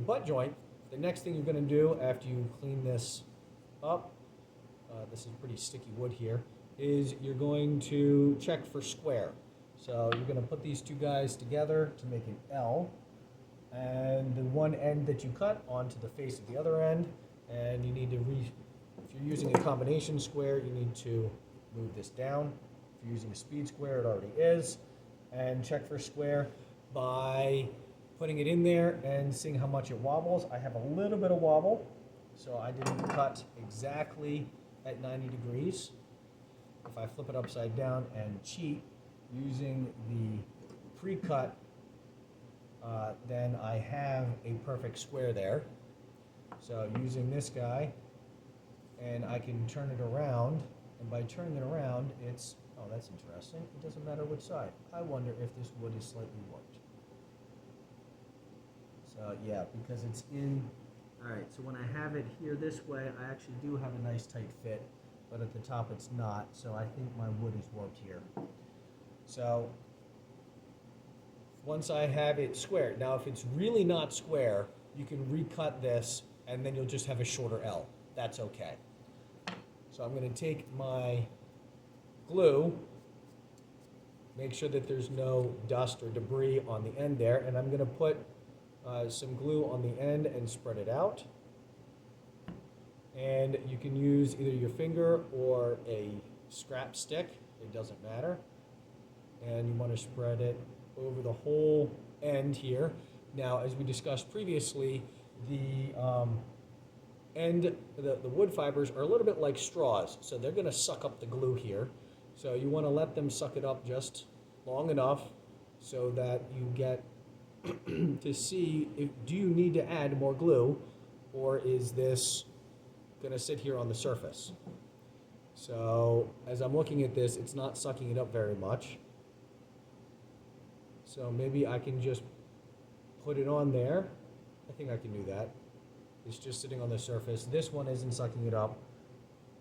butt joint, the next thing you're going to do after you clean this up, this is pretty sticky wood here, is you're going to check for square. So you're going to put these two guys together to make an L, and the one end that you cut onto the face of the other end, and you need to if you're using a combination square, you need to move this down. If you're using a speed square, it already is. And check for square by putting it in there and seeing how much it wobbles. I have a little bit of wobble, so I didn't cut exactly at 90 degrees. If I flip it upside down and cheat using the pre-cut, then I have a perfect square there. So using this guy, and I can turn it around, and by turning it around, it's, oh, that's interesting. It doesn't matter which side. I wonder if this wood is slightly warped. So yeah, because it's in, all right, so when I have it here this way, I actually do have a nice tight fit, but at the top it's not, so I think my wood is warped here. So once I have it squared, now if it's really not square, you can recut this and then you'll just have a shorter L. That's okay. So I'm going to take my glue, make sure that there's no dust or debris on the end there, and I'm going to put some glue on the end and spread it out. And you can use either your finger or a scrap stick, it doesn't matter. And you want to spread it over the whole end here. Now, as we discussed previously, the wood fibers are a little bit like straws, so they're going to suck up the glue here. So you want to let them suck it up just long enough so that you get to see do you need to add more glue, or is this going to sit here on the surface. So as I'm looking at this, it's not sucking it up very much. So maybe I can just put it on there. I think I can do that. It's just sitting on the surface. This one isn't sucking it up.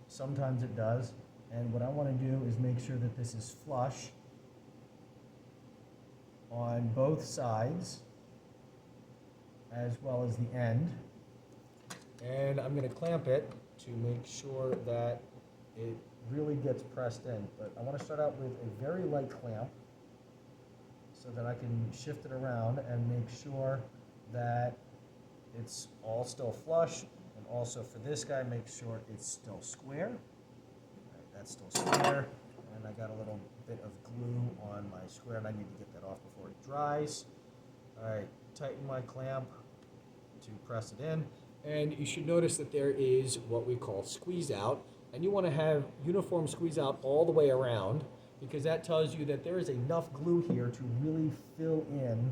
Sometimes it does. And what I want to do is make sure that this is flush on both sides as well as the end. And I'm going to clamp it to make sure that it really gets pressed in. But I want to start out with a very light clamp so that I can shift it around and make sure that it's all still flush. And also for this guy, make sure it's still square. All right, that's still square. And I got a little bit of glue on my square, and I need to get that off before it dries. All right, tighten my clamp to press it in. And you should notice that there is what we call squeeze out. And you want to have uniform squeeze out all the way around, because that tells you that there is enough glue here to really fill in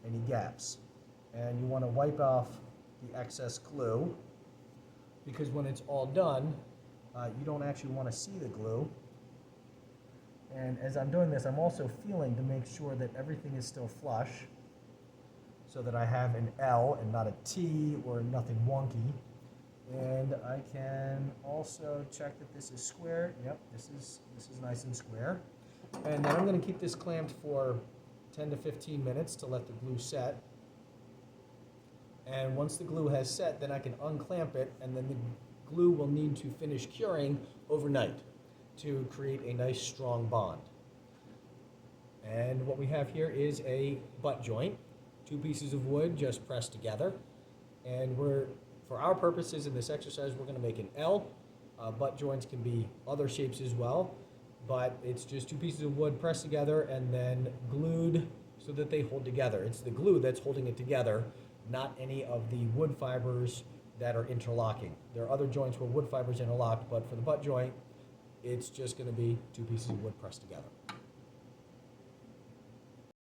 any gaps. And you want to wipe off the excess glue, because when it's all done, you don't actually want to see the glue. And as I'm doing this, I'm also feeling to make sure that everything is still flush, so that I have an L and not a T or nothing wonky. And I can also check that this is square. Yep, this is nice and square. And then I'm going to keep this clamped for 10 to 15 minutes to let the glue set. And once the glue has set, then I can unclamp it, and then the glue will need to finish curing overnight to create a nice strong bond. And what we have here is a butt joint, two pieces of wood just pressed together. And for our purposes in this exercise, we're going to make an L. Butt joints can be other shapes as well, but it's just two pieces of wood pressed together and then glued so that they hold together. It's the glue that's holding it together, not any of the wood fibers that are interlocking. There are other joints where wood fibers interlock, but for the butt joint, it's just going to be two pieces of wood pressed together.